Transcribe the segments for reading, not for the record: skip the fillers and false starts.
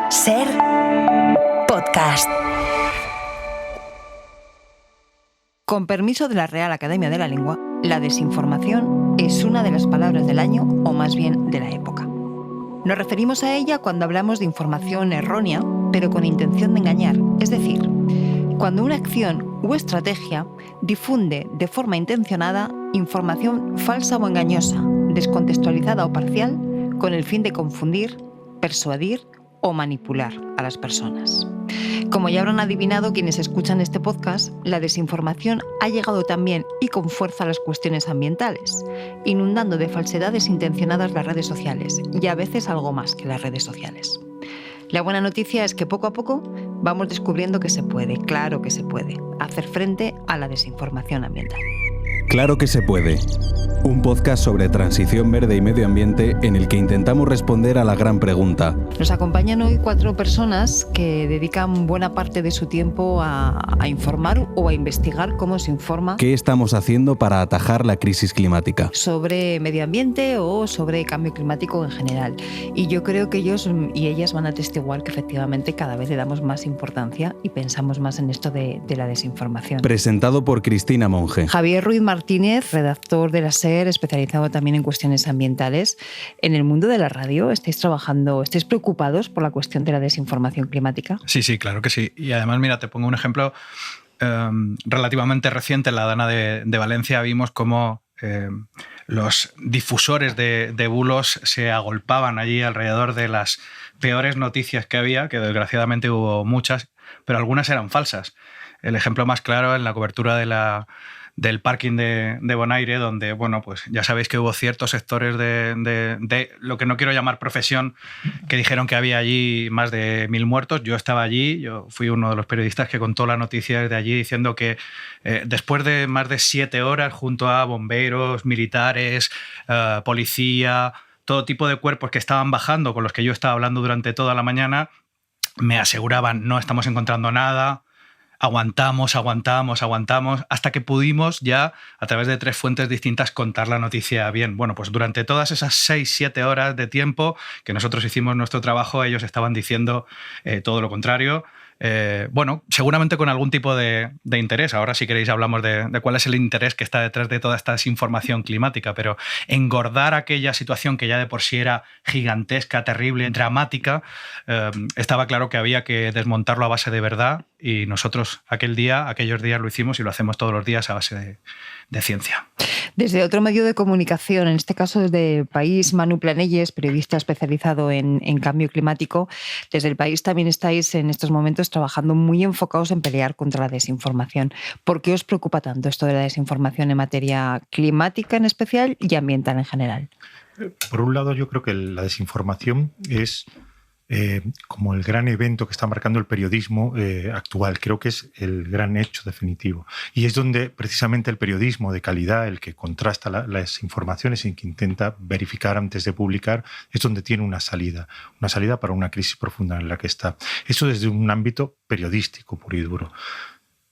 Ser podcast. Con permiso de la Real Academia de la Lengua, la desinformación es una de las palabras del año, o más bien de la época. Nos referimos a ella cuando hablamos de información errónea, pero con intención de engañar, es decir, cuando una acción u estrategia difunde de forma intencionada información falsa o engañosa, descontextualizada o parcial, con el fin de confundir, persuadir o manipular a las personas. Como ya habrán adivinado quienes escuchan este podcast, la desinformación ha llegado también y con fuerza a las cuestiones ambientales, inundando de falsedades intencionadas las redes sociales, y a veces algo más que las redes sociales. La buena noticia es que poco a poco vamos descubriendo que se puede, claro que se puede, hacer frente a la desinformación ambiental. Claro que se puede. Un podcast sobre transición verde y medio ambiente en el que intentamos responder a la gran pregunta. Nos acompañan hoy 4 personas que dedican buena parte de su tiempo a informar o a investigar cómo se informa. ¿Qué estamos haciendo para atajar la crisis climática? Sobre medio ambiente o sobre cambio climático en general. Y yo creo que ellos y ellas van a atestiguar que efectivamente cada vez le damos más importancia y pensamos más en esto de la desinformación. Presentado por Cristina Monge. Javier Ruiz Martínez, redactor de la SER, especializado también en cuestiones ambientales. En el mundo de la radio, ¿estáis preocupados por la cuestión de la desinformación climática? Sí, claro que sí. Y además, mira, te pongo un ejemplo relativamente reciente. En la Dana de Valencia vimos cómo los difusores de bulos se agolpaban allí alrededor de las peores noticias que había, que desgraciadamente hubo muchas, pero algunas eran falsas. El ejemplo más claro en la cobertura del parking de Bonaire, donde, bueno, pues ya sabéis que hubo ciertos sectores de lo que no quiero llamar profesión, que dijeron que había allí más de 1.000 muertos. Yo estaba allí, yo fui uno de los periodistas que contó la noticia desde allí, diciendo que después de más de 7 horas, junto a bomberos, militares, policía, todo tipo de cuerpos que estaban bajando, con los que yo estaba hablando durante toda la mañana, me aseguraban: no estamos encontrando nada. Aguantamos, hasta que pudimos ya, a través de 3 fuentes distintas, contar la noticia bien. Bueno, pues durante todas esas 6-7 horas de tiempo que nosotros hicimos nuestro trabajo, ellos estaban diciendo todo lo contrario. Bueno, seguramente con algún tipo de interés. Ahora, si queréis, hablamos de cuál es el interés que está detrás de toda esta desinformación climática, pero engordar aquella situación que ya de por sí era gigantesca, terrible, dramática, estaba claro que había que desmontarlo a base de verdad, y nosotros aquellos días lo hicimos y lo hacemos todos los días a base de ciencia. Desde otro medio de comunicación, en este caso desde El País, Manu Planelles, periodista especializado en cambio climático, desde El País también estáis en estos momentos trabajando muy enfocados en pelear contra la desinformación. ¿Por qué os preocupa tanto esto de la desinformación en materia climática en especial y ambiental en general? Por un lado, yo creo que la desinformación es como el gran evento que está marcando el periodismo actual. Creo que es el gran hecho definitivo. Y es donde precisamente el periodismo de calidad, el que contrasta las informaciones y que intenta verificar antes de publicar, es donde tiene una salida para una crisis profunda en la que está. Eso desde un ámbito periodístico puro y duro.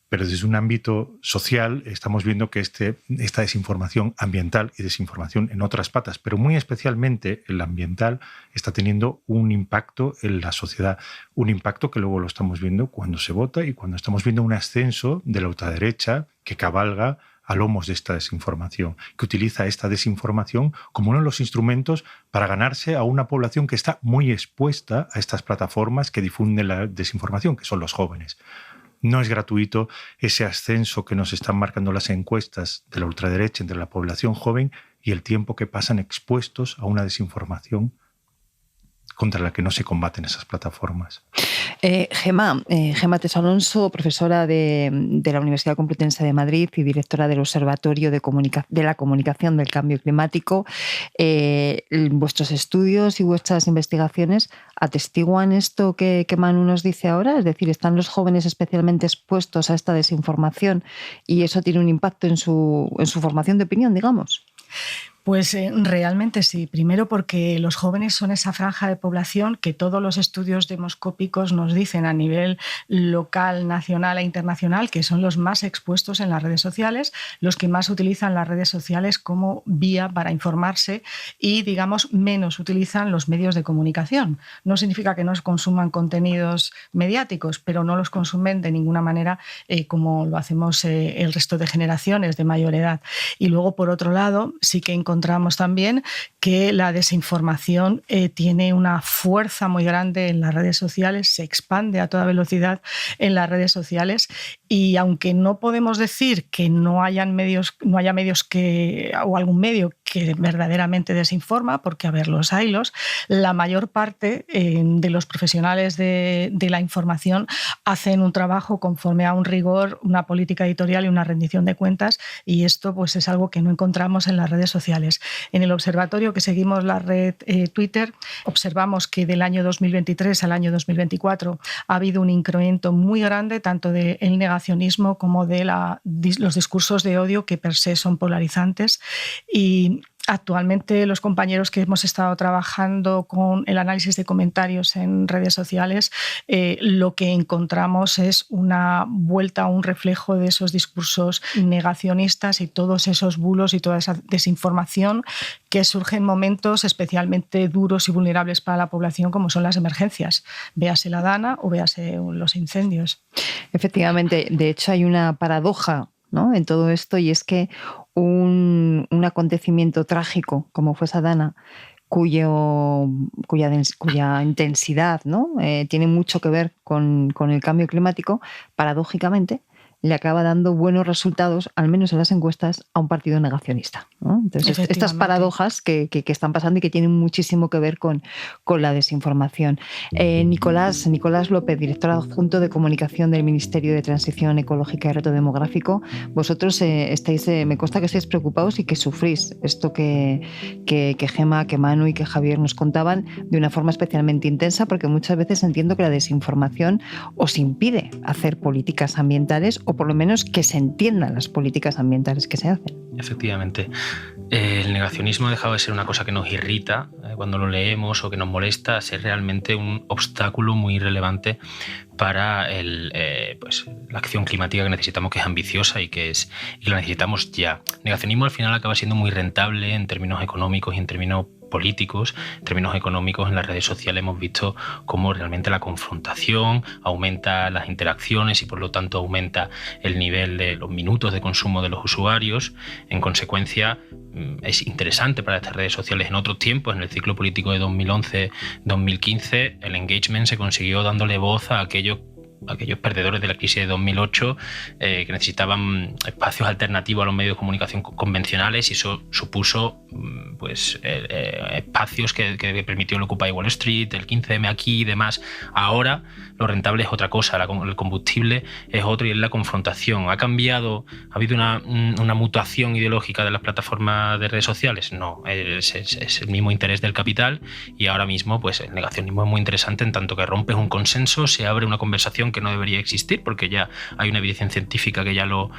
Pero desde un ámbito social estamos viendo que esta desinformación ambiental y desinformación en otras patas, pero muy especialmente el ambiental, está teniendo un impacto en la sociedad. Un impacto que luego lo estamos viendo cuando se vota y cuando estamos viendo un ascenso de la ultraderecha que cabalga a lomos de esta desinformación, que utiliza esta desinformación como uno de los instrumentos para ganarse a una población que está muy expuesta a estas plataformas que difunden la desinformación, que son los jóvenes. No es gratuito ese ascenso que nos están marcando las encuestas de la ultraderecha entre la población joven y el tiempo que pasan expuestos a una desinformación contra la que no se combaten esas plataformas. Gemma Teso Alonso, profesora de la Universidad Complutense de Madrid y directora del Observatorio de la Comunicación del Cambio Climático. ¿Vuestros estudios y vuestras investigaciones atestiguan esto que Manu nos dice ahora? Es decir, ¿están los jóvenes especialmente expuestos a esta desinformación y eso tiene un impacto en su formación de opinión, digamos? Pues realmente sí. Primero porque los jóvenes son esa franja de población que todos los estudios demoscópicos nos dicen a nivel local, nacional e internacional que son los más expuestos en las redes sociales, los que más utilizan las redes sociales como vía para informarse y, digamos, menos utilizan los medios de comunicación. No significa que no consuman contenidos mediáticos, pero no los consumen de ninguna manera como lo hacemos el resto de generaciones de mayor edad. Y luego, por otro lado, sí que encontramos también que la desinformación tiene una fuerza muy grande en las redes sociales, se expande a toda velocidad en las redes sociales y aunque no podemos decir que no haya medios que, o algún medio que verdaderamente desinforma, porque a ver, los haylos, la mayor parte de los profesionales de la información hacen un trabajo conforme a un rigor, una política editorial y una rendición de cuentas, y esto pues es algo que no encontramos en las redes sociales. En el observatorio que seguimos la red Twitter, observamos que del año 2023 al año 2024 ha habido un incremento muy grande tanto del negacionismo como de los discursos de odio que per se son polarizantes. Y actualmente los compañeros que hemos estado trabajando con el análisis de comentarios en redes sociales, lo que encontramos es una vuelta, un reflejo de esos discursos negacionistas y todos esos bulos y toda esa desinformación que surge en momentos especialmente duros y vulnerables para la población, como son las emergencias, véase la Dana o véase los incendios. Efectivamente, de hecho hay una paradoja, ¿no?, en todo esto, y es que un acontecimiento trágico como fue esa Dana, cuya intensidad, ¿no?, tiene mucho que ver con el cambio climático, paradójicamente le acaba dando buenos resultados, al menos en las encuestas, a un partido negacionista, ¿no? Entonces, estas paradojas que están pasando y que tienen muchísimo que ver con la desinformación. Nicolás López, director adjunto de comunicación del Ministerio de Transición Ecológica y Reto Demográfico, vosotros me consta que estáis preocupados y que sufrís esto que Gemma, que Manu y que Javier nos contaban de una forma especialmente intensa, porque muchas veces entiendo que la desinformación os impide hacer políticas ambientales o por lo menos que se entiendan las políticas ambientales que se hacen. Efectivamente. El negacionismo ha dejado de ser una cosa que nos irrita cuando lo leemos o que nos molesta, a ser realmente un obstáculo muy relevante para la acción climática que necesitamos, que es ambiciosa y la necesitamos ya. El negacionismo al final acaba siendo muy rentable en términos económicos y en términos políticos. En términos económicos, en las redes sociales hemos visto cómo realmente la confrontación aumenta las interacciones y por lo tanto aumenta el nivel de los minutos de consumo de los usuarios. En consecuencia, es interesante para estas redes sociales. En otros tiempos, en el ciclo político de 2011-2015, el engagement se consiguió dándole voz a aquellos perdedores de la crisis de 2008 que necesitaban espacios alternativos a los medios de comunicación convencionales, y eso supuso espacios que permitió el Occupy Wall Street, el 15M aquí y demás. Ahora lo rentable es otra cosa, el combustible es otro, y es la confrontación. ¿Ha habido una mutación ideológica de las plataformas de redes sociales? No, es el mismo interés del capital, y ahora mismo pues el negacionismo es muy interesante en tanto que rompes un consenso, se abre una conversación que no debería existir porque ya hay una evidencia científica que ya lo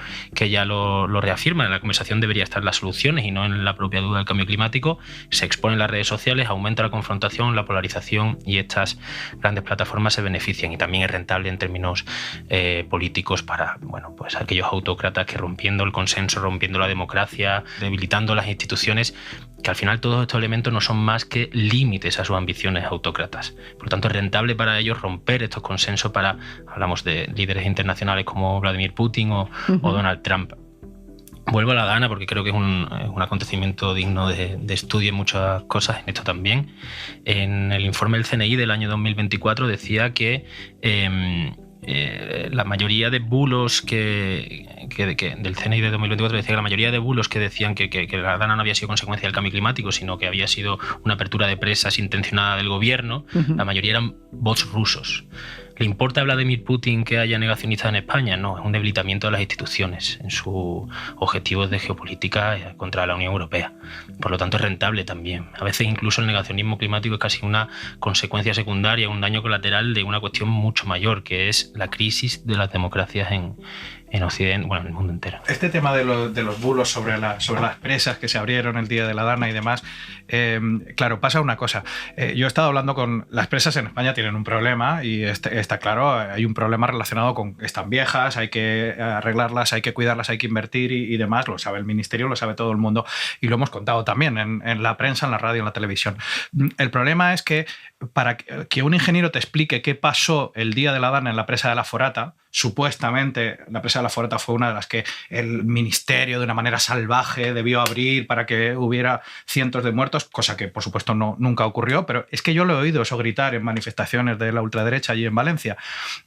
reafirma. En la conversación debería estar las soluciones y no en la propia duda del cambio climático. Se exponen las redes sociales, aumenta la confrontación, la polarización, y estas grandes plataformas se benefician. Y también es rentable en términos políticos para aquellos autócratas que, rompiendo el consenso, rompiendo la democracia, debilitando las instituciones, que al final todos estos elementos no son más que límites a sus ambiciones autócratas. Por lo tanto, es rentable para ellos romper estos consensos hablamos de líderes internacionales como Vladimir Putin o Donald Trump. Vuelvo a la Dana porque creo que es un acontecimiento digno de estudio en muchas cosas, en esto también. En el informe del CNI del año 2024 decía que la mayoría de bulos del CNI de 2024 decía que la mayoría de bulos que decían que la Dana no había sido consecuencia del cambio climático, sino que había sido una apertura de presas intencionada del gobierno, la mayoría eran bots rusos. ¿Le importa a Vladimir Putin que haya negacionistas en España? No, es un debilitamiento de las instituciones en sus objetivos de geopolítica contra la Unión Europea. Por lo tanto, es rentable también. A veces incluso el negacionismo climático es casi una consecuencia secundaria, un daño colateral de una cuestión mucho mayor, que es la crisis de las democracias en Occidente, bueno, en el mundo entero. Este tema de los bulos sobre las presas que se abrieron el día de la Dana y demás, claro, pasa una cosa. Yo he estado hablando con... Las presas en España tienen un problema y está claro, hay un problema relacionado con... Están viejas, hay que arreglarlas, hay que cuidarlas, hay que invertir y demás. Lo sabe el Ministerio, lo sabe todo el mundo y lo hemos contado también en la prensa, en la radio, en la televisión. El problema es que para que un ingeniero te explique qué pasó el día de la Dana en la presa de la Forata, supuestamente la presa de la Forata fue una de las que el ministerio de una manera salvaje debió abrir para que hubiera cientos de muertos, cosa que por supuesto nunca ocurrió, pero es que yo lo he oído eso gritar en manifestaciones de la ultraderecha allí en Valencia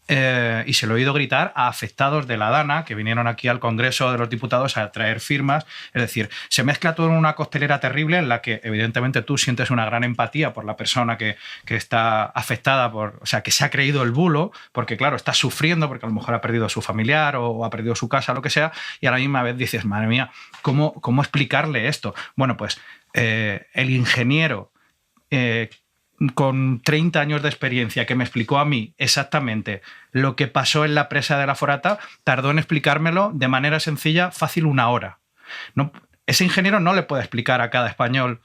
y se lo he oído gritar a afectados de la Dana que vinieron aquí al Congreso de los Diputados a traer firmas. Es decir, se mezcla todo en una costelera terrible en la que evidentemente tú sientes una gran empatía por la persona que está afectada o sea, que se ha creído el bulo, porque claro, está sufriendo porque a lo mejor ha perdido a su familiar o ha perdido su casa, lo que sea, y a la misma vez dices, madre mía, ¿cómo explicarle esto? Bueno, pues el ingeniero con 30 años de experiencia que me explicó a mí exactamente lo que pasó en la presa de la Forata, tardó en explicármelo de manera sencilla, fácil, 1 hora. No, ese ingeniero no le puede explicar a cada español,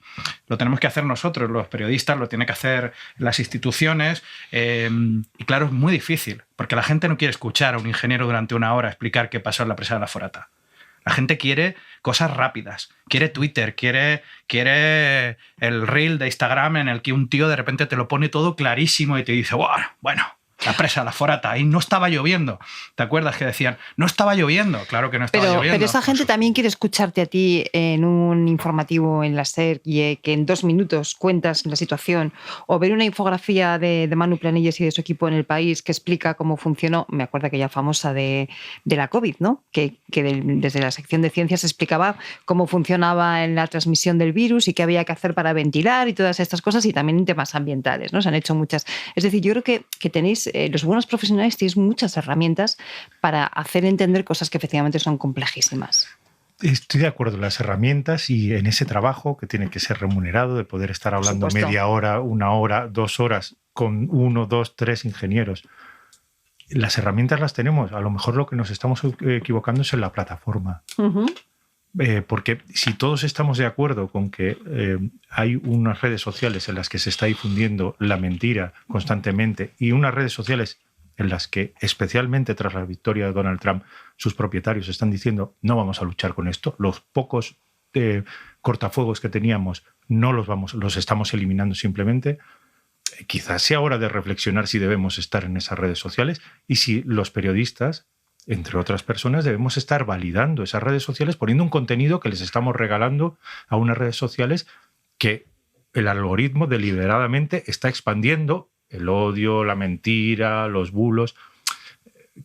lo tenemos que hacer nosotros, los periodistas, lo tienen que hacer las instituciones, y claro, es muy difícil, porque la gente no quiere escuchar a un ingeniero durante 1 hora explicar qué pasó en la presa de la Forata. La gente quiere cosas rápidas, quiere Twitter, quiere el reel de Instagram en el que un tío de repente te lo pone todo clarísimo y te dice, bueno, la presa, la Forata, y no estaba lloviendo. ¿Te acuerdas que decían, no estaba lloviendo? Claro que no estaba lloviendo. Pero esa gente también quiere escucharte a ti en un informativo en la SER que en 2 minutos cuentas la situación, o ver una infografía de Manu Planelles y de su equipo en El País que explica cómo funcionó, me acuerdo aquella famosa de la COVID, ¿no? Que desde la sección de ciencias explicaba cómo funcionaba en la transmisión del virus y qué había que hacer para ventilar y todas estas cosas, y también en temas ambientales, ¿no? Se han hecho muchas. Es decir, yo creo que tenéis los buenos profesionales tenéis muchas herramientas para hacer entender cosas que efectivamente son complejísimas. Estoy de acuerdo en las herramientas y en ese trabajo que tiene que ser remunerado, de poder estar hablando media hora, 1 hora, 2 horas con 1, 2, 3 ingenieros. Las herramientas las tenemos. A lo mejor lo que nos estamos equivocando es en la plataforma. Uh-huh. Porque si todos estamos de acuerdo con que hay unas redes sociales en las que se está difundiendo la mentira constantemente y unas redes sociales en las que, especialmente tras la victoria de Donald Trump, sus propietarios están diciendo no vamos a luchar con esto, los pocos cortafuegos que teníamos los estamos eliminando simplemente, quizás sea hora de reflexionar si debemos estar en esas redes sociales y si los periodistas, entre otras personas, debemos estar validando esas redes sociales, poniendo un contenido que les estamos regalando a unas redes sociales que el algoritmo deliberadamente está expandiendo el odio, la mentira, los bulos.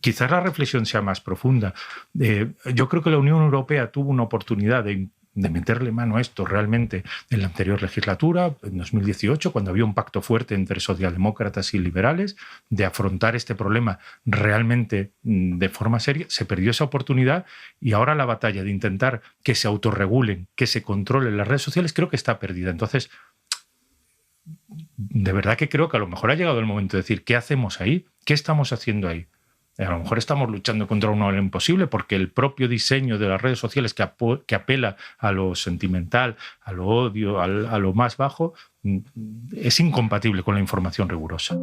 Quizás la reflexión sea más profunda. Yo creo que la Unión Europea tuvo una oportunidad de meterle mano a esto realmente en la anterior legislatura, en 2018, cuando había un pacto fuerte entre socialdemócratas y liberales de afrontar este problema realmente de forma seria. Se perdió esa oportunidad y ahora la batalla de intentar que se autorregulen, que se controlen las redes sociales, creo que está perdida. Entonces, de verdad que creo que a lo mejor ha llegado el momento de decir, ¿qué hacemos ahí? ¿Qué estamos haciendo ahí? A lo mejor estamos luchando contra un mal imposible porque el propio diseño de las redes sociales que apela a lo sentimental, a lo odio, a lo más bajo, es incompatible con la información rigurosa.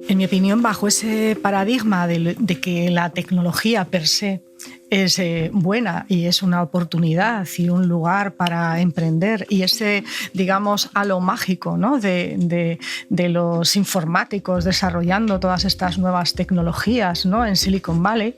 En mi opinión, bajo ese paradigma de que la tecnología per se es buena y es una oportunidad y un lugar para emprender, y ese, digamos, halo mágico, ¿no? de los informáticos desarrollando todas estas nuevas tecnologías, ¿no? En Silicon Valley,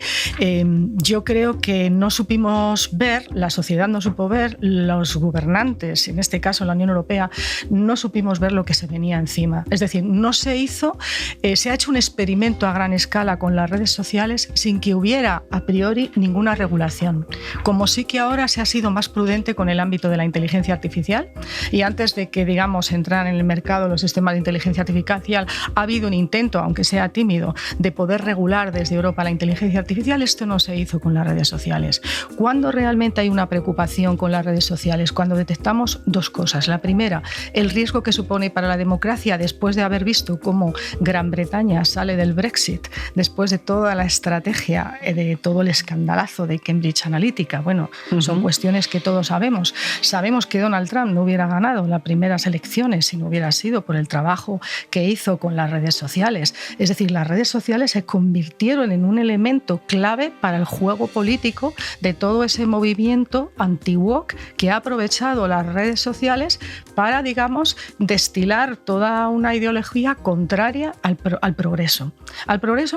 yo creo que no supimos ver, la sociedad no supo ver, los gobernantes, en este caso la Unión Europea, no supimos ver lo que se venía encima. Es decir, no se hizo, se ha hecho un experimento a gran escala con las redes sociales sin que hubiera a priori ninguna ninguna regulación. Como sí que ahora se ha sido más prudente con el ámbito de la inteligencia artificial, y antes de que, digamos, entrar en el mercado los sistemas de inteligencia artificial, ha habido un intento, aunque sea tímido, de poder regular desde Europa la inteligencia artificial. Esto no se hizo con las redes sociales. ¿Cuándo realmente hay una preocupación con las redes sociales? Cuando detectamos dos cosas. La primera, el riesgo que supone para la democracia después de haber visto cómo Gran Bretaña sale del Brexit, después de toda la estrategia, de todo el escandalazo de Cambridge Analytica. Bueno, son cuestiones que todos sabemos. Sabemos que Donald Trump no hubiera ganado las primeras elecciones si no hubiera sido por el trabajo que hizo con las redes sociales. Es decir, las redes sociales se convirtieron en un elemento clave para el juego político de todo ese movimiento anti-woke que ha aprovechado las redes sociales para, digamos, destilar toda una ideología contraria al progreso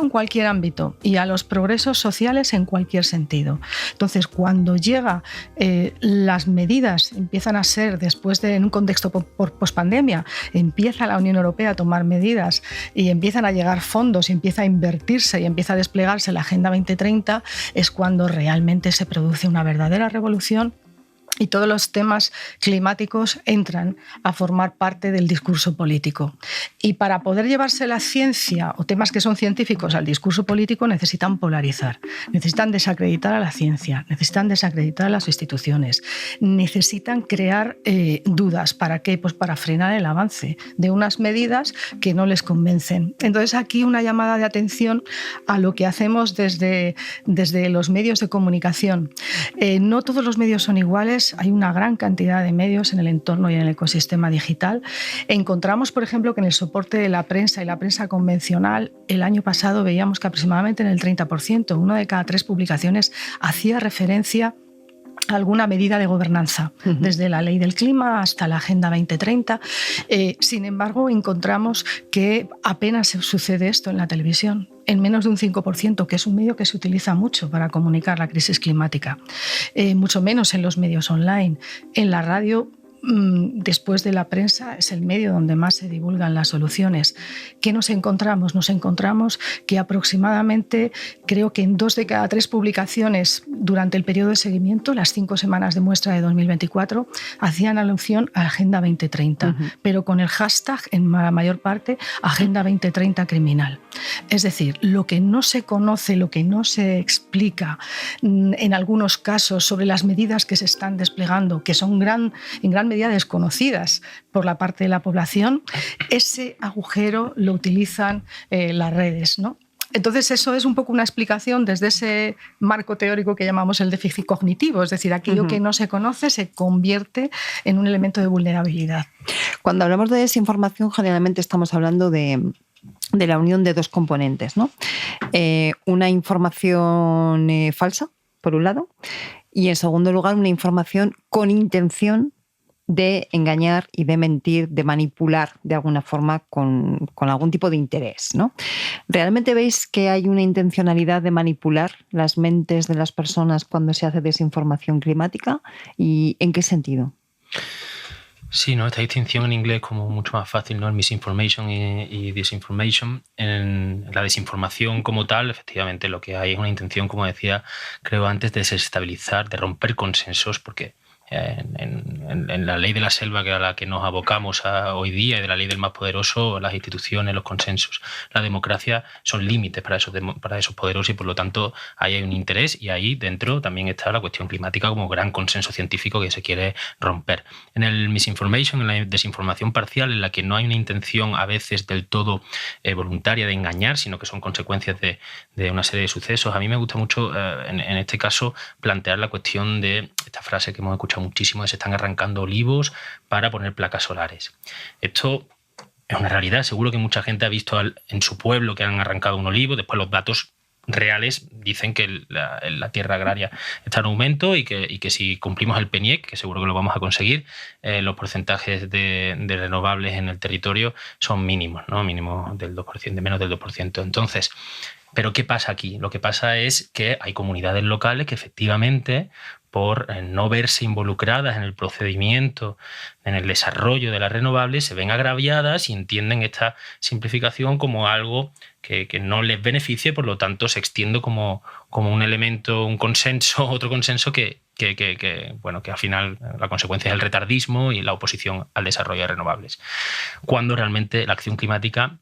en cualquier ámbito y a los progresos sociales en cualquier sentido. Entonces, cuando llega las medidas empiezan a ser, después de, en un contexto post-pandemia, empieza la Unión Europea a tomar medidas y empiezan a llegar fondos y empieza a invertirse y empieza a desplegarse la Agenda 2030, es cuando realmente se produce una verdadera revolución y todos los temas climáticos entran a formar parte del discurso político. Y para poder llevarse la ciencia o temas que son científicos al discurso político necesitan polarizar, necesitan desacreditar a la ciencia, necesitan desacreditar a las instituciones, necesitan crear dudas. ¿Para qué? Pues para frenar el avance de unas medidas que no les convencen. Entonces aquí una llamada de atención a lo que hacemos desde los medios de comunicación. No todos los medios son iguales. Hay una gran cantidad de medios en el entorno y en el ecosistema digital. Encontramos, por ejemplo, que en el soporte de la prensa y la prensa convencional, el año pasado veíamos que aproximadamente en el 30%, 1 de cada 3 publicaciones, hacía referencia a alguna medida de gobernanza, desde la Ley del Clima hasta la Agenda 2030. Sin embargo, encontramos que apenas sucede esto en la televisión, en menos de un 5%, que es un medio que se utiliza mucho para comunicar la crisis climática. Mucho menos en los medios online. En la radio, después de la prensa, es el medio donde más se divulgan las soluciones. ¿Qué nos encontramos? Nos encontramos que aproximadamente, creo que en 2 de cada 3 publicaciones durante el periodo de seguimiento, las 5 semanas de muestra de 2024, hacían alusión a Agenda 2030, pero con el hashtag, en la mayor parte, Agenda 2030 criminal. Es decir, lo que no se conoce, lo que no se explica en algunos casos sobre las medidas que se están desplegando, que son en gran medida desconocidas por la parte de la población, ese agujero lo utilizan las redes, ¿no? Entonces, eso es un poco una explicación desde ese marco teórico que llamamos el déficit cognitivo, es decir, aquello que no se conoce se convierte en un elemento de vulnerabilidad. Cuando hablamos de desinformación, generalmente estamos hablando de la unión de 2 componentes, ¿no? Una información falsa, por un lado, y en segundo lugar, una información con intención de engañar y de mentir, de manipular de alguna forma con algún tipo de interés, ¿no? ¿Realmente veis que hay una intencionalidad de manipular las mentes de las personas cuando se hace desinformación climática? ¿Y en qué sentido? Sí, ¿no? Esta distinción en inglés es como mucho más fácil, ¿no? El misinformation y disinformation. En la desinformación como tal, efectivamente, lo que hay es una intención, como decía, creo antes, de desestabilizar, de romper consensos, porque en la ley de la selva, que a la que nos abocamos hoy día, y de la ley del más poderoso, las instituciones, los consensos, la democracia son límites para esos poderosos, y por lo tanto ahí hay un interés, y ahí dentro también está la cuestión climática como gran consenso científico que se quiere romper. En el misinformation, en la desinformación parcial, en la que no hay una intención a veces del todo voluntaria de engañar, sino que son consecuencias de una serie de sucesos, a mí me gusta mucho en este caso plantear la cuestión de esta frase que hemos escuchado muchísimo, de se están arrancando olivos para poner placas solares. Esto es una realidad. Seguro que mucha gente ha visto en su pueblo que han arrancado un olivo. Después los datos reales dicen que la tierra agraria está en aumento y que si cumplimos el PNIEC, que seguro que lo vamos a conseguir, los porcentajes de renovables en el territorio son mínimos, ¿no? Mínimos del 2%, de menos del 2%. Entonces, ¿pero qué pasa aquí? Lo que pasa es que hay comunidades locales que efectivamente, por no verse involucradas en el procedimiento, en el desarrollo de las renovables, se ven agraviadas y entienden esta simplificación como algo que no les beneficie, por lo tanto se extiende como un elemento, un consenso, otro consenso que al final la consecuencia es el retardismo y la oposición al desarrollo de renovables. Cuando realmente la acción climática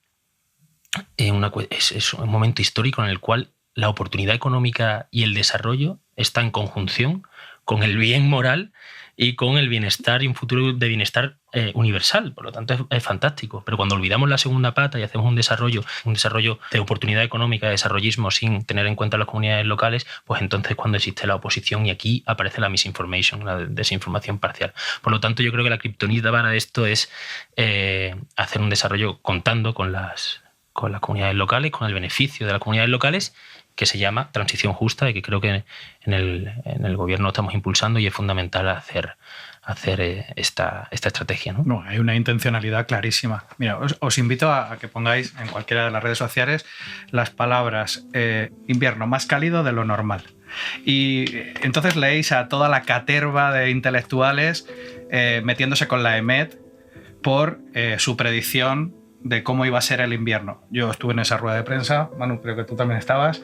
es un momento histórico en el cual la oportunidad económica y el desarrollo están en conjunción con el bien moral y con el bienestar y un futuro de bienestar universal. Por lo tanto, es fantástico. Pero cuando olvidamos la segunda pata y hacemos un desarrollo de oportunidad económica, de desarrollismo, sin tener en cuenta las comunidades locales, pues entonces cuando existe la oposición, y aquí aparece la misinformation, la desinformación parcial. Por lo tanto, yo creo que la kriptonita para esto es hacer un desarrollo contando con las comunidades locales, con el beneficio de las comunidades locales, que se llama transición justa y que creo que en el gobierno estamos impulsando, y es fundamental hacer esta estrategia, ¿no? No, hay una intencionalidad clarísima. Mira, os invito a que pongáis en cualquiera de las redes sociales las palabras invierno más cálido de lo normal. Y entonces leéis a toda la caterva de intelectuales metiéndose con la EMET por su predicción de cómo iba a ser el invierno. Yo estuve en esa rueda de prensa, Manu, creo que tú también estabas.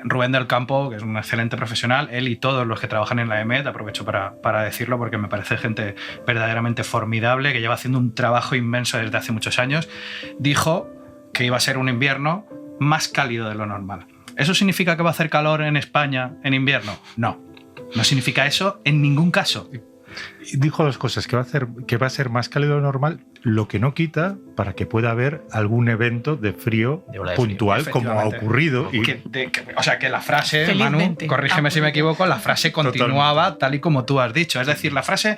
Rubén del Campo, que es un excelente profesional, él y todos los que trabajan en la EMET, aprovecho para decirlo porque me parece gente verdaderamente formidable, que lleva haciendo un trabajo inmenso desde hace muchos años, dijo que iba a ser un invierno más cálido de lo normal. ¿Eso significa que va a hacer calor en España en invierno? No, no significa eso en ningún caso. Dijo dos cosas, que va a ser más cálido de lo normal, lo que no quita para que pueda haber algún evento de frío puntual, como ha ocurrido. O sea, que la frase, Manu, corrígeme si me equivoco, la frase continuaba tal y como tú has dicho. Es decir, la frase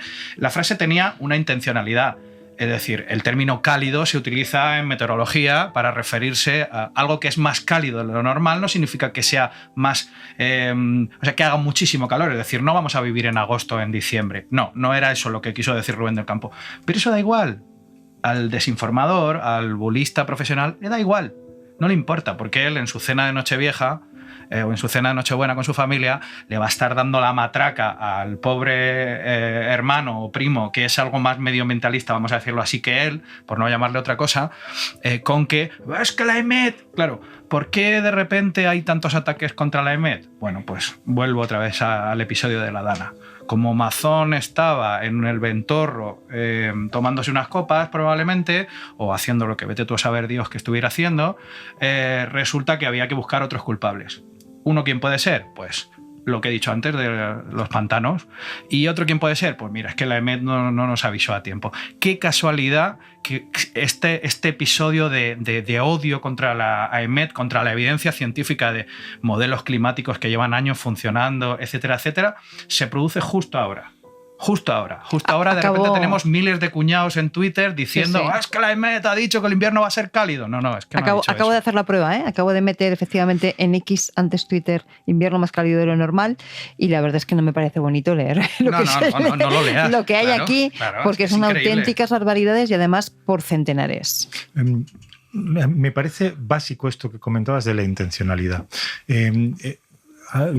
tenía una intencionalidad. Es decir, el término cálido se utiliza en meteorología para referirse a algo que es más cálido de lo normal. No significa que sea más, que haga muchísimo calor. Es decir, no vamos a vivir en agosto o en diciembre. No era eso lo que quiso decir Rubén del Campo. Pero eso da igual. Al desinformador, al bulista profesional, le da igual. No le importa, porque él en su cena de Nochevieja o en su cena de Nochebuena con su familia, le va a estar dando la matraca al pobre hermano o primo, que es algo más medioambientalista, vamos a decirlo así, que él, por no llamarle otra cosa, con que es que la EMET, claro, ¿por qué de repente hay tantos ataques contra la EMET? Bueno, pues vuelvo otra vez al episodio de la Dana. Como Mazón estaba en el Ventorro tomándose unas copas probablemente, o haciendo lo que vete tú a saber Dios que estuviera haciendo, resulta que había que buscar otros culpables. ¿Uno quién puede ser? Pues lo que he dicho antes de los pantanos. ¿Y otro quién puede ser? Pues mira, es que la EMET no nos avisó a tiempo. Qué casualidad que este episodio de odio contra la EMET, contra la evidencia científica de modelos climáticos que llevan años funcionando, etcétera, etcétera, se produce justo ahora. Justo ahora, de repente tenemos miles de cuñados en Twitter diciendo es que la EMET ha dicho que el invierno va a ser cálido. No, es que no ha dicho acabo eso. de hacer la prueba, acabo de meter efectivamente en X, antes Twitter, invierno más cálido de lo normal, y la verdad es que no me parece bonito leer no lo leas. Lo que hay aquí, porque son increíble. Auténticas barbaridades y además por centenares. Me parece básico esto que comentabas de la intencionalidad.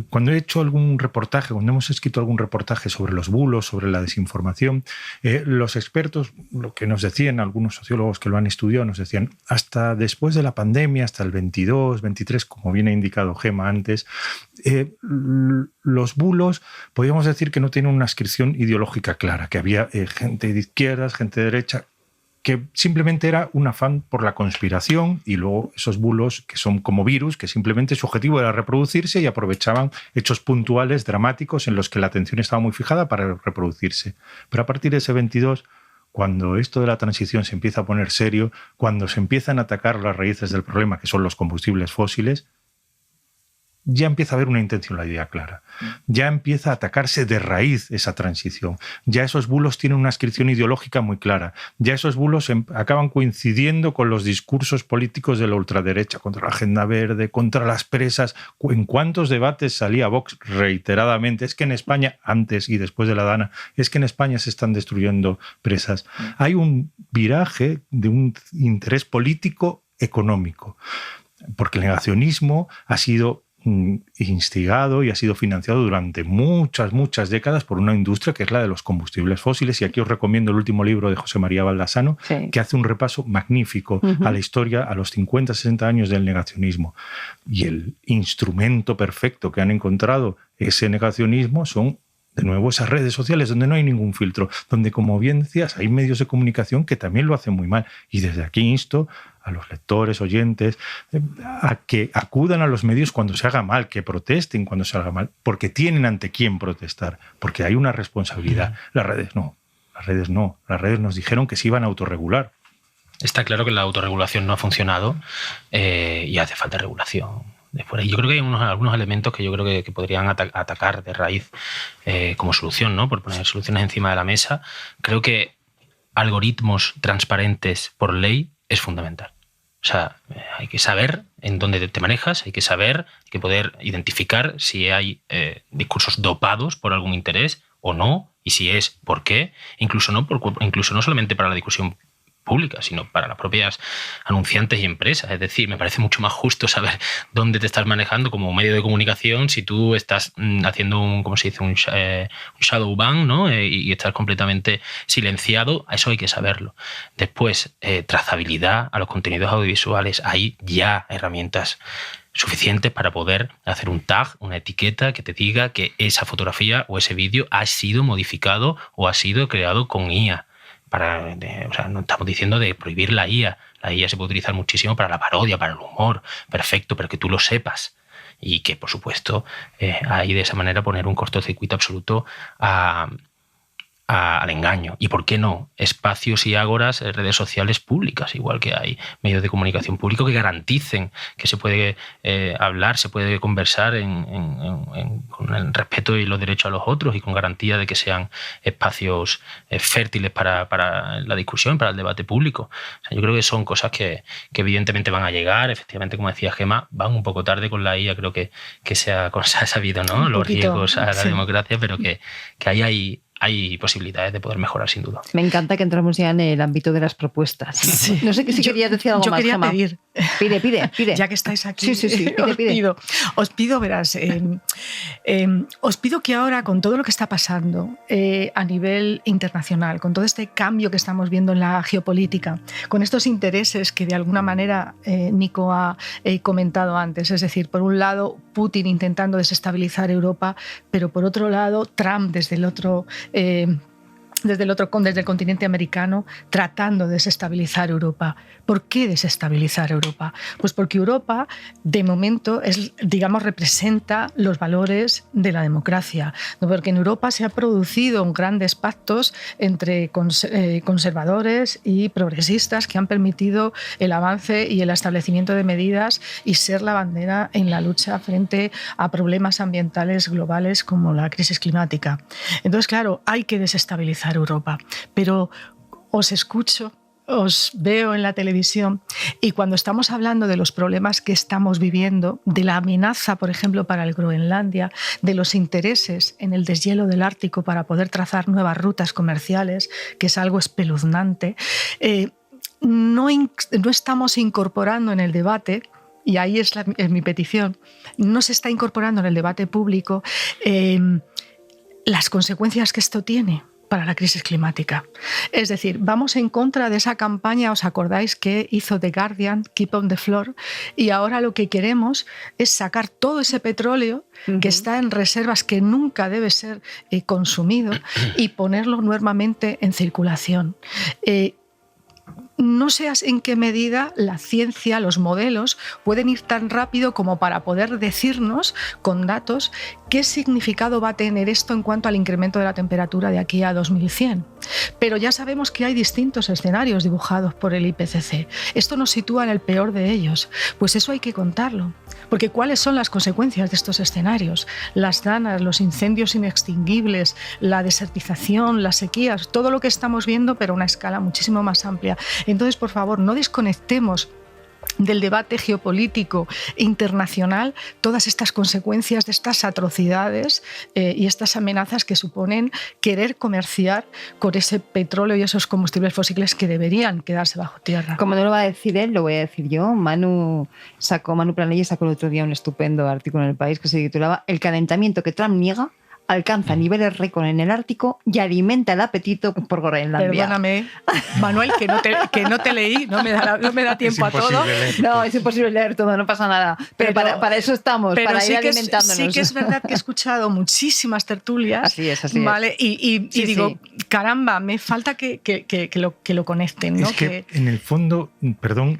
Cuando he hecho algún reportaje, cuando hemos escrito algún reportaje sobre los bulos, sobre la desinformación, los expertos, lo que nos decían, algunos sociólogos que lo han estudiado, nos decían, hasta después de la pandemia, hasta el 22, 23, como bien ha indicado Gemma antes, los bulos, podríamos decir que no tienen una adscripción ideológica clara, que había gente de izquierdas, gente de derecha, que simplemente era un afán por la conspiración, y luego esos bulos que son como virus, que simplemente su objetivo era reproducirse y aprovechaban hechos puntuales, dramáticos, en los que la atención estaba muy fijada para reproducirse. Pero a partir de ese 22, cuando esto de la transición se empieza a poner serio, cuando se empiezan a atacar las raíces del problema, que son los combustibles fósiles, ya empieza a haber una intencionalidad clara. Ya empieza a atacarse de raíz esa transición. Ya esos bulos tienen una adscripción ideológica muy clara. Ya esos bulos acaban coincidiendo con los discursos políticos de la ultraderecha, contra la agenda verde, contra las presas. ¿En cuántos debates salía Vox reiteradamente? Es que en España, antes y después de la Dana, es que en España se están destruyendo presas. Hay un viraje de un interés político económico, porque el negacionismo ha sido instigado y ha sido financiado durante muchas décadas por una industria que es la de los combustibles fósiles. Y aquí os recomiendo el último libro de José María Baldassano, sí, que hace un repaso magnífico a la historia, a los 50-60 años del negacionismo. Y el instrumento perfecto que han encontrado ese negacionismo son, de nuevo, esas redes sociales donde no hay ningún filtro, donde, como bien decías, hay medios de comunicación que también lo hacen muy mal. Y desde aquí insto a los lectores, oyentes, a que acudan a los medios cuando se haga mal, que protesten cuando se haga mal, porque tienen ante quién protestar, porque hay una responsabilidad. Las redes no. Las redes nos dijeron que se iban a autorregular. Está claro que la autorregulación no ha funcionado y hace falta regulación. Después, yo creo que hay algunos elementos que yo creo que podrían atacar de raíz como solución, ¿no? Por poner soluciones encima de la mesa. Creo que algoritmos transparentes por ley es fundamental. O sea, hay que saber en dónde te manejas, hay que poder identificar si hay discursos dopados por algún interés o no, y si es, por qué, incluso no solamente para la discusión pública, sino para las propias anunciantes y empresas. Es decir, me parece mucho más justo saber dónde te estás manejando como medio de comunicación si tú estás haciendo un shadow ban, ¿no? Y estás completamente silenciado. Eso hay que saberlo. Después, trazabilidad a los contenidos audiovisuales. Hay ya herramientas suficientes para poder hacer un tag, una etiqueta que te diga que esa fotografía o ese vídeo ha sido modificado o ha sido creado con IA. O sea, no estamos diciendo de prohibir la IA. La IA se puede utilizar muchísimo para la parodia, para el humor. Perfecto, pero que tú lo sepas. Y que, por supuesto, hay de esa manera poner un cortocircuito absoluto al engaño. ¿Y por qué no? Espacios y ágoras, redes sociales públicas, igual que hay medios de comunicación públicos que garanticen que se puede hablar, se puede conversar con el respeto y los derechos a los otros y con garantía de que sean espacios fértiles para la discusión, para el debate público. O sea, yo creo que son cosas que evidentemente van a llegar. Efectivamente, como decía Gemma, van un poco tarde con la IA, creo que se ha sabido, ¿no? Los riesgos a la democracia, pero que hay posibilidades de poder mejorar, sin duda. Me encanta que entramos ya en el ámbito de las propuestas. Sí. No sé si querías decir algo más, Yo quería Gemma. pedir. Pide. Ya que estáis aquí, Sí, pide. Os pido, verás, os pido que ahora, con todo lo que está pasando a nivel internacional, con todo este cambio que estamos viendo en la geopolítica, con estos intereses que de alguna manera Nico ha comentado antes, es decir, por un lado Putin intentando desestabilizar Europa, pero por otro lado Trump desde el continente americano tratando de desestabilizar Europa. ¿Por qué desestabilizar Europa? Pues porque Europa, de momento, representa los valores de la democracia. Porque en Europa se han producido grandes pactos entre conservadores y progresistas que han permitido el avance y el establecimiento de medidas y ser la bandera en la lucha frente a problemas ambientales globales como la crisis climática. Entonces, claro, hay que desestabilizar Europa, pero os escucho, os veo en la televisión y cuando estamos hablando de los problemas que estamos viviendo, de la amenaza, por ejemplo, para el Groenlandia, de los intereses en el deshielo del Ártico para poder trazar nuevas rutas comerciales, que es algo espeluznante, no estamos incorporando en el debate, y ahí es mi petición, no se está incorporando en el debate público las consecuencias que esto tiene para la crisis climática. Es decir, vamos en contra de esa campaña, ¿os acordáis que hizo The Guardian, Keep on the Floor? Y ahora lo que queremos es sacar todo ese petróleo que está en reservas que nunca debe ser consumido y ponerlo nuevamente en circulación. No sé en qué medida la ciencia, los modelos, pueden ir tan rápido como para poder decirnos con datos qué significado va a tener esto en cuanto al incremento de la temperatura de aquí a 2100. Pero ya sabemos que hay distintos escenarios dibujados por el IPCC. Esto nos sitúa en el peor de ellos. Pues eso hay que contarlo. Porque ¿cuáles son las consecuencias de estos escenarios? Las danas, los incendios inextinguibles, la desertización, las sequías, todo lo que estamos viendo, pero a una escala muchísimo más amplia. Entonces, por favor, no desconectemos del debate geopolítico internacional todas estas consecuencias de estas atrocidades y estas amenazas que suponen querer comerciar con ese petróleo y esos combustibles fósiles que deberían quedarse bajo tierra. Como no lo va a decir él, lo voy a decir yo. Manu Planella sacó el otro día un estupendo artículo en El País que se titulaba "El calentamiento que Trump niega alcanza niveles récord en el Ártico y alimenta el apetito por Groenlandia". Perdóname, Manuel, que no te leí, no me da tiempo a todo. No, es imposible leer todo, no pasa nada. Pero para eso estamos, para ir alimentándonos. Sí que es verdad que he escuchado muchísimas tertulias. Así es. ¿Vale? Y digo, caramba, me falta que lo conecten, ¿no? Es que en el fondo, perdón,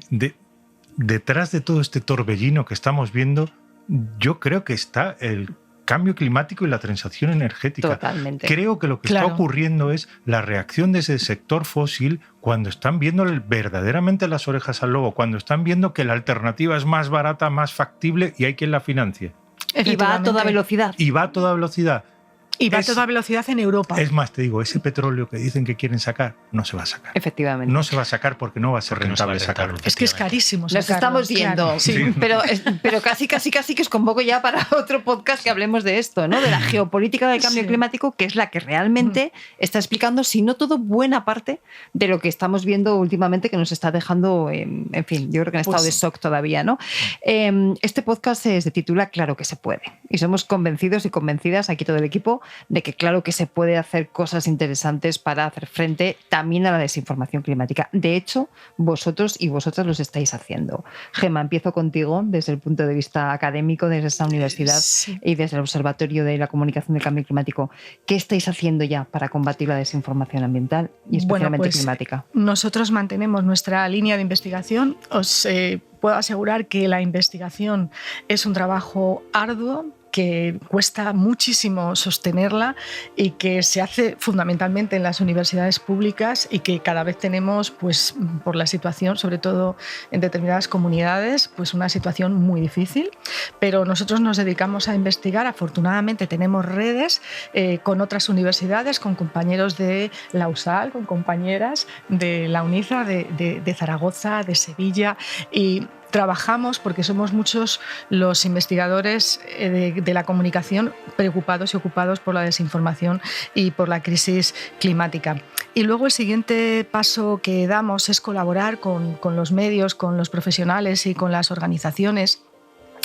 detrás de todo este torbellino que estamos viendo, yo creo que está el cambio climático y la transición energética. Totalmente. Creo que lo que está ocurriendo es la reacción de ese sector fósil cuando están viendo verdaderamente las orejas al lobo, cuando están viendo que la alternativa es más barata, más factible y hay quien la financie. Y va a toda velocidad. Y va a toda velocidad en Europa. Es más, te digo, ese petróleo que dicen que quieren sacar, no se va a sacar. Efectivamente. No se va a sacar porque no va a ser rentable sacarlo. Es que es carísimo sacarlo. Nos estamos yendo. Claro. Sí. Pero casi que os convoco ya para otro podcast que hablemos de esto, ¿no? De la geopolítica del cambio climático, que es la que realmente está explicando, si no todo, buena parte de lo que estamos viendo últimamente, que nos está dejando, en fin, yo creo que en estado de shock todavía, ¿no? Este podcast se titula Claro que se puede. Y somos convencidos y convencidas, aquí todo el equipo, de que claro que se puede hacer cosas interesantes para hacer frente también a la desinformación climática. De hecho, vosotros y vosotras los estáis haciendo. Gemma, empiezo contigo desde el punto de vista académico, desde esta universidad y desde el Observatorio de la Comunicación del Cambio Climático. ¿Qué estáis haciendo ya para combatir la desinformación ambiental y especialmente climática? Nosotros mantenemos nuestra línea de investigación. Os puedo asegurar que la investigación es un trabajo arduo, que cuesta muchísimo sostenerla y que se hace fundamentalmente en las universidades públicas y que cada vez tenemos, pues, por la situación, sobre todo en determinadas comunidades, pues una situación muy difícil. Pero nosotros nos dedicamos a investigar. Afortunadamente tenemos redes con otras universidades, con compañeros de la USAL, con compañeras de la UNIZA, de Zaragoza, de Sevilla, y trabajamos porque somos muchos los investigadores de la comunicación preocupados y ocupados por la desinformación y por la crisis climática. Y luego el siguiente paso que damos es colaborar con los medios, con los profesionales y con las organizaciones,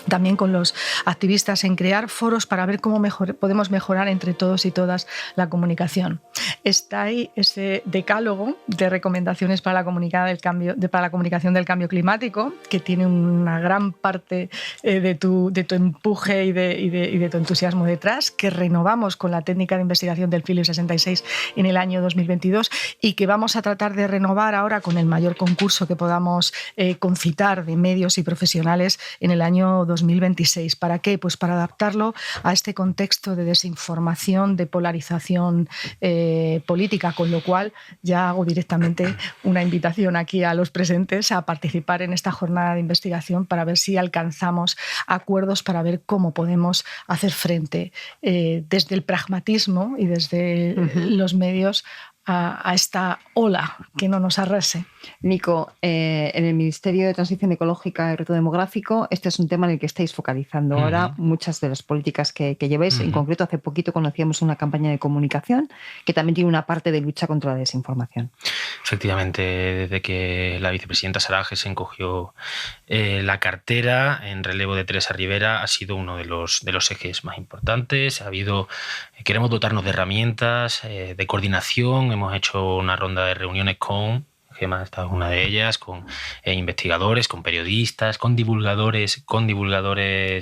también con los activistas, en crear foros para ver cómo podemos mejorar entre todos y todas la comunicación. Está ahí ese decálogo de recomendaciones para la comunicación del cambio climático, que tiene una gran parte de tu empuje y de tu entusiasmo detrás, que renovamos con la técnica de investigación del Phillips 66 en el año 2022 y que vamos a tratar de renovar ahora con el mayor concurso que podamos concitar de medios y profesionales en el año 2026. ¿Para qué? Pues para adaptarlo a este contexto de desinformación, de polarización política, con lo cual ya hago directamente una invitación aquí a los presentes a participar en esta jornada de investigación para ver si alcanzamos acuerdos para ver cómo podemos hacer frente desde el pragmatismo y desde los medios a esta ola que no nos arrase. Nico, en el Ministerio de Transición Ecológica y Reto Demográfico, este es un tema en el que estáis focalizando ahora muchas de las políticas que lleváis. En concreto, hace poquito conocíamos una campaña de comunicación que también tiene una parte de lucha contra la desinformación. Efectivamente, desde que la vicepresidenta Sara Agesen cogió la cartera en relevo de Teresa Rivera, ha sido uno de los ejes más importantes. Queremos dotarnos de herramientas, de coordinación. Hemos hecho una ronda de reuniones con Gemma, esta es una de ellas, con investigadores, con periodistas, con divulgadores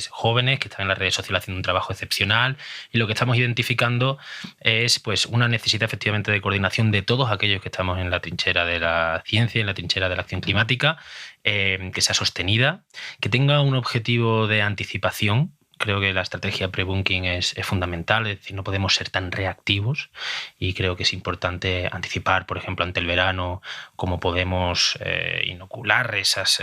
jóvenes que están en las redes sociales haciendo un trabajo excepcional, y lo que estamos identificando es pues una necesidad efectivamente de coordinación de todos aquellos que estamos en la trinchera de la ciencia y en la trinchera de la acción climática, que sea sostenida, que tenga un objetivo de anticipación. creo que la estrategia pre-bunking es fundamental, es decir, no podemos ser tan reactivos y creo que es importante anticipar, por ejemplo, ante el verano, cómo podemos inocular esos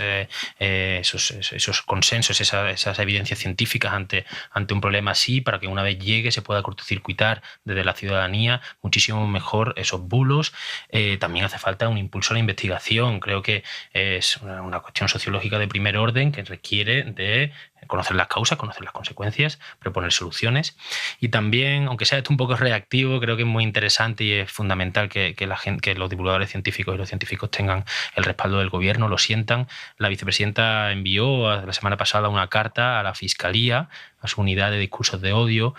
consensos, esas evidencias científicas ante un problema así, para que una vez llegue se pueda cortocircuitar desde la ciudadanía muchísimo mejor esos bulos. También hace falta un impulso a la investigación. Creo que es una cuestión sociológica de primer orden que requiere de conocer las causas, conocer las consecuencias, proponer soluciones. Y también, aunque sea esto un poco reactivo, creo que es muy interesante y es fundamental que los divulgadores científicos y los científicos tengan el respaldo del gobierno, lo sientan. La vicepresidenta envió la semana pasada una carta a la Fiscalía, a su unidad de discursos de odio,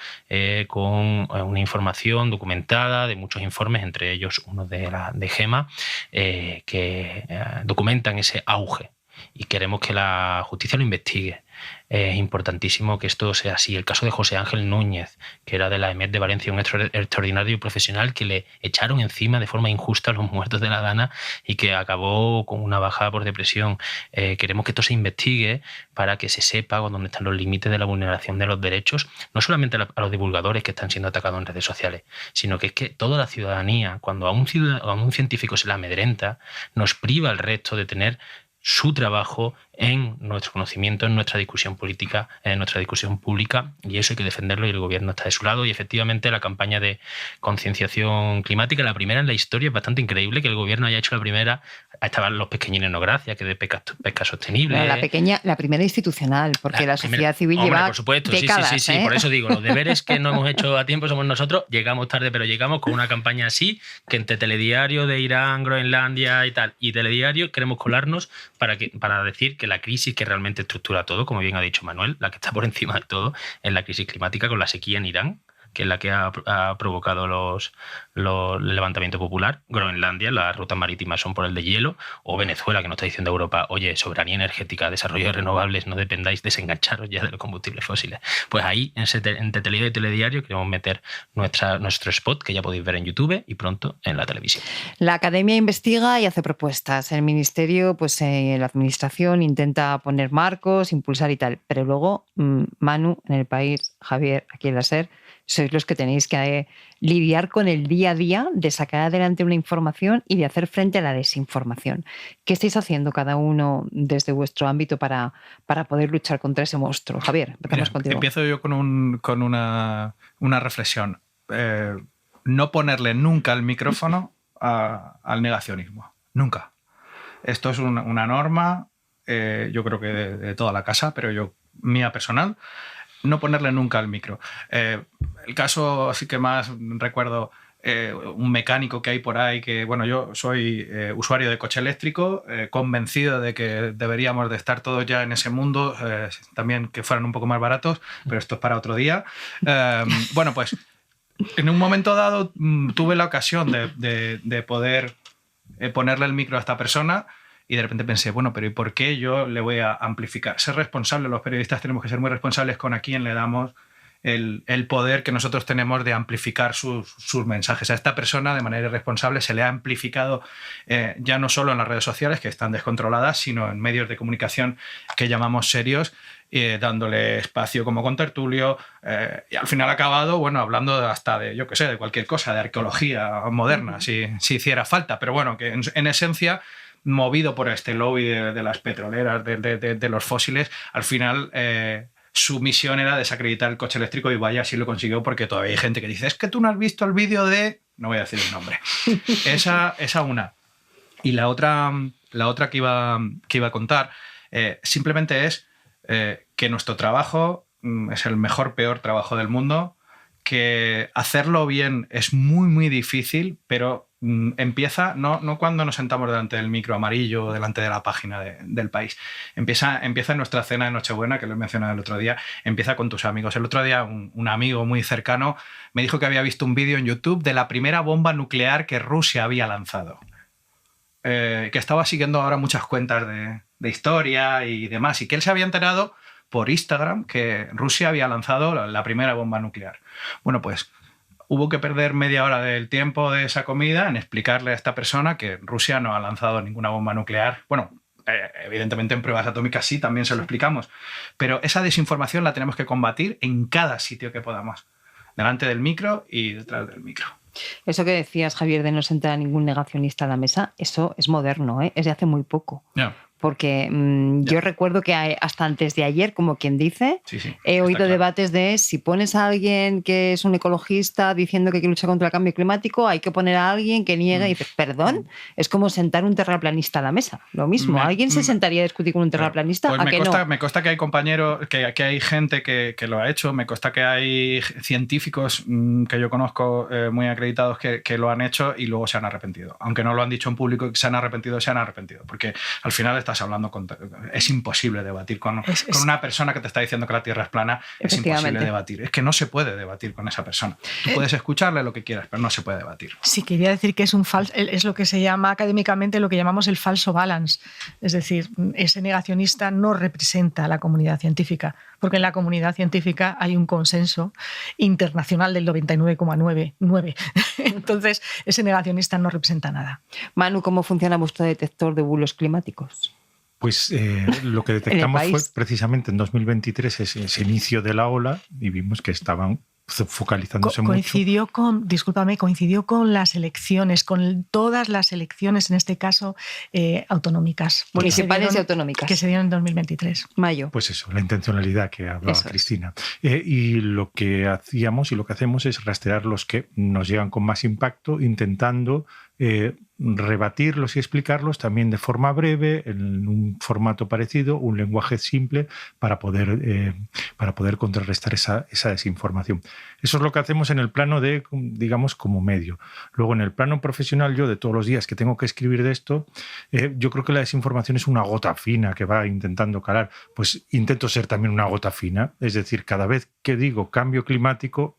con una información documentada de muchos informes, entre ellos uno de GEMA, que documentan ese auge. Y queremos que la justicia lo investigue. Es importantísimo que esto sea así. El caso de José Ángel Núñez, que era de la EMET de Valencia, un extraordinario profesional que le echaron encima de forma injusta a los muertos de la Dana y que acabó con una bajada por depresión. Queremos que esto se investigue para que se sepa dónde están los límites de la vulneración de los derechos, no solamente a los divulgadores que están siendo atacados en redes sociales, sino que es que toda la ciudadanía, cuando a un científico se le amedrenta, nos priva el resto de tener su trabajo en nuestro conocimiento, en nuestra discusión política, en nuestra discusión pública, y eso hay que defenderlo y el gobierno está de su lado. Y efectivamente la campaña de concienciación climática, la primera en la historia, es bastante increíble que el gobierno haya hecho la primera. Estaban los pesqueñines no gracias, que de pesca sostenible. Bueno, la primera institucional, porque la sociedad civil lleva por supuesto, décadas, sí, por eso digo, los deberes que no hemos hecho a tiempo somos nosotros. Llegamos tarde, pero llegamos con una campaña así, que entre Telediario de Irán, Groenlandia y tal, y Telediario queremos colarnos para decir que la crisis que realmente estructura todo, como bien ha dicho Manuel, la que está por encima de todo, es la crisis climática con la sequía en Irán, que es la que ha provocado el levantamiento popular. Groenlandia, las rutas marítimas son por el de hielo, o Venezuela, que nos está diciendo Europa, oye, soberanía energética, desarrollo de renovables, no dependáis, desengancharos ya de los combustibles fósiles. Pues ahí, entre Telediario y Telediario, queremos meter nuestro spot, que ya podéis ver en YouTube y pronto en la televisión. La academia investiga y hace propuestas. El ministerio, la administración intenta poner marcos, impulsar y tal. Pero luego, Manu, en El País, Javier, aquí en la SER, sois los que tenéis que lidiar con el día a día de sacar adelante una información y de hacer frente a la desinformación. ¿Qué estáis haciendo cada uno desde vuestro ámbito para poder luchar contra ese monstruo? Javier, empezamos contigo. Empiezo yo con una reflexión. No ponerle nunca el micrófono al negacionismo. Nunca. Esto es una norma, yo creo que de toda la casa, pero mía personal, no ponerle nunca el micro. El caso así que más recuerdo, un mecánico que hay por ahí que, bueno, yo soy usuario de coche eléctrico, convencido de que deberíamos de estar todos ya en ese mundo, también que fueran un poco más baratos, pero esto es para otro día. Bueno, pues en un momento dado tuve la ocasión de poder ponerle el micro a esta persona. Y de repente pensé, bueno, pero ¿y por qué yo le voy a amplificar? Ser responsable, los periodistas tenemos que ser muy responsables con a quién le damos el poder que nosotros tenemos de amplificar sus mensajes. A esta persona, de manera irresponsable, se le ha amplificado ya no solo en las redes sociales, que están descontroladas, sino en medios de comunicación que llamamos serios, dándole espacio como contertulio, y al final ha acabado, bueno, hablando hasta de, yo qué sé, de cualquier cosa, de arqueología moderna, si hiciera falta. Pero bueno, que en esencia, movido por este lobby de las petroleras, de los fósiles, al final su misión era desacreditar el coche eléctrico, y vaya, sí lo consiguió, porque todavía hay gente que dice, es que tú no has visto el vídeo de... No voy a decir el nombre. Esa una. Y la otra que iba a contar simplemente es que nuestro trabajo es el peor trabajo del mundo, que hacerlo bien es muy, muy difícil, pero empieza no cuando nos sentamos delante del micro amarillo o delante de la página del País. Empieza en nuestra cena de Nochebuena, que lo he mencionado el otro día. Empieza con tus amigos. El otro día un amigo muy cercano me dijo que había visto un vídeo en YouTube de la primera bomba nuclear que Rusia había lanzado. Que estaba siguiendo ahora muchas cuentas de historia y demás, y que él se había enterado por Instagram que Rusia había lanzado la primera bomba nuclear. Bueno, pues hubo que perder media hora del tiempo de esa comida en explicarle a esta persona que Rusia no ha lanzado ninguna bomba nuclear. Bueno, evidentemente en pruebas atómicas sí, también se lo explicamos, pero esa desinformación la tenemos que combatir en cada sitio que podamos, delante del micro y detrás del micro. Eso que decías, Javier, de no sentar a ningún negacionista a la mesa, eso es moderno, ¿eh? Es de hace muy poco. Yeah. Porque yo recuerdo que hasta antes de ayer, como quien dice, he oído debates de si pones a alguien que es un ecologista diciendo que hay que luchar contra el cambio climático, hay que poner a alguien que niega y dices, perdón, es como sentar un terraplanista a la mesa. Lo mismo, ¿alguien se sentaría a discutir con un terraplanista? Pues me consta que hay compañeros, que hay gente que lo ha hecho, me consta que hay científicos que yo conozco muy acreditados que lo han hecho y luego se han arrepentido. Aunque no lo han dicho en público, que se han arrepentido, porque al final estás hablando es imposible debatir con una persona que te está diciendo que la Tierra es plana. Es imposible debatir. Es que no se puede debatir con esa persona. Tú puedes escucharle lo que quieras, pero no se puede debatir. Sí, quería decir que es lo que se llama académicamente lo que llamamos el falso balance. Es decir, ese negacionista no representa a la comunidad científica, porque en la comunidad científica hay un consenso internacional del 99,99. Entonces, ese negacionista no representa nada. Manu, ¿cómo funciona vuestro detector de bulos climáticos? Pues lo que detectamos fue precisamente en 2023 ese inicio de la ola y vimos que estaban focalizándose coincidió con las elecciones, con todas las elecciones, en este caso autonómicas. Municipales y autonómicas. Que se dieron en 2023. Mayo. Pues eso, la intencionalidad que hablaba Cristina. Y lo que hacíamos y lo que hacemos es rastrear los que nos llegan con más impacto, intentando rebatirlos y explicarlos también de forma breve, en un formato parecido, un lenguaje simple para poder contrarrestar esa desinformación. Eso es lo que hacemos en el plano de, digamos, como medio. Luego, en el plano profesional, yo de todos los días que tengo que escribir de esto, yo creo que la desinformación es una gota fina que va intentando calar. Pues intento ser también una gota fina, es decir, cada vez que digo cambio climático,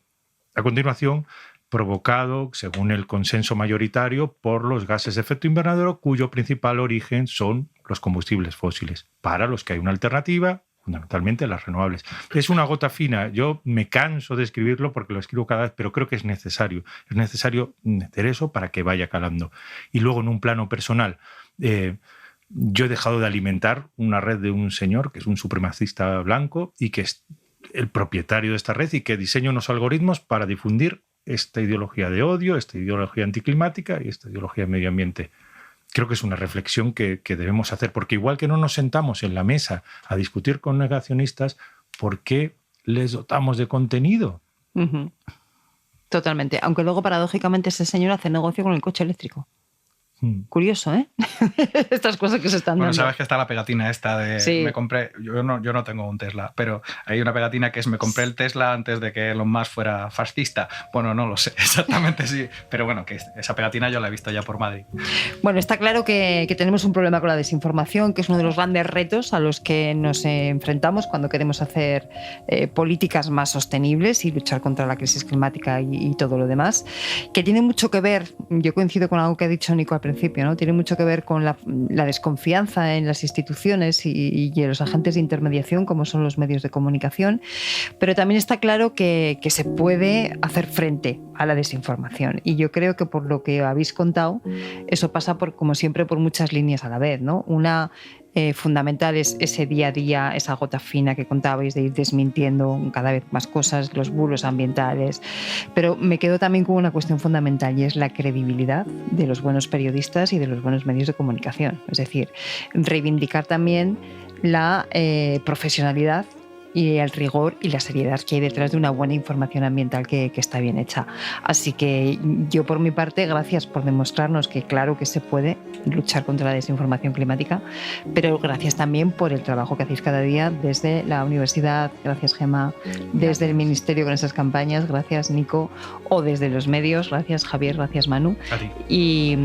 a continuación, provocado, según el consenso mayoritario, por los gases de efecto invernadero, cuyo principal origen son los combustibles fósiles, para los que hay una alternativa, fundamentalmente las renovables. Es una gota fina. Yo me canso de escribirlo porque lo escribo cada vez, pero creo que es necesario. Es necesario meter eso para que vaya calando. Y luego, en un plano personal, yo he dejado de alimentar una red de un señor que es un supremacista blanco y que es el propietario de esta red y que diseña unos algoritmos para difundir esta ideología de odio, esta ideología anticlimática y esta ideología de medio ambiente. Creo que es una reflexión que debemos hacer, porque igual que no nos sentamos en la mesa a discutir con negacionistas, ¿por qué les dotamos de contenido? Uh-huh. Totalmente. Aunque luego, paradójicamente, ese señor hace negocio con el coche eléctrico. Curioso, ¿eh? Estas cosas que se están dando. Bueno, sabes que está la pegatina esta de me compré, yo no tengo un Tesla, pero hay una pegatina que es me compré el Tesla antes de que Elon Musk fuera fascista. Bueno, no lo sé exactamente, sí, pero bueno, que esa pegatina yo la he visto ya por Madrid. Bueno, está claro que tenemos un problema con la desinformación, que es uno de los grandes retos a los que nos enfrentamos cuando queremos hacer políticas más sostenibles y luchar contra la crisis climática y todo lo demás, que tiene mucho que ver, yo coincido con algo que ha dicho Nico al principio, ¿no? Tiene mucho que ver con la desconfianza en las instituciones y en los agentes de intermediación, como son los medios de comunicación, pero también está claro que se puede hacer frente a la desinformación. Y yo creo que por lo que habéis contado, eso pasa, como siempre, por muchas líneas a la vez, ¿no? Una fundamental es ese día a día, esa gota fina que contabais de ir desmintiendo cada vez más cosas, los bulos ambientales. Pero me quedo también con una cuestión fundamental y es la credibilidad de los buenos periodistas y de los buenos medios de comunicación. Es decir, reivindicar también la profesionalidad y el rigor y la seriedad que hay detrás de una buena información ambiental que está bien hecha. Así que yo, por mi parte, gracias por demostrarnos que claro que se puede luchar contra la desinformación climática, pero gracias también por el trabajo que hacéis cada día desde la universidad, gracias Gemma, desde el ministerio con esas campañas, gracias Nico, o desde los medios, gracias Javier, gracias Manu. A ti. Y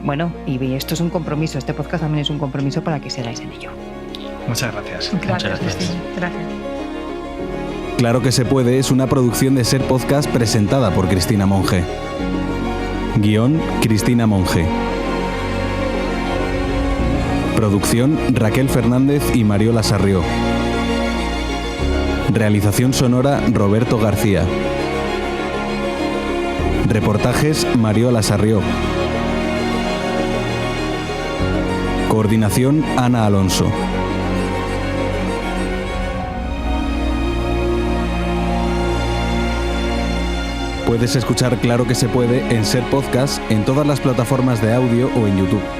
bueno, y esto es un compromiso, este podcast también es un compromiso para que sigáis en ello. Muchas gracias. Gracias. Gracias. Claro que se puede es una producción de Ser Podcast presentada por Cristina Monge. Guión, Cristina Monge. Producción, Raquel Fernández y Mariola Sarrió. Realización sonora, Roberto García. Reportajes, Mariola Sarrió. Coordinación Ana Alonso. Puedes escuchar Claro que se puede en Ser Podcast en todas las plataformas de audio o en YouTube.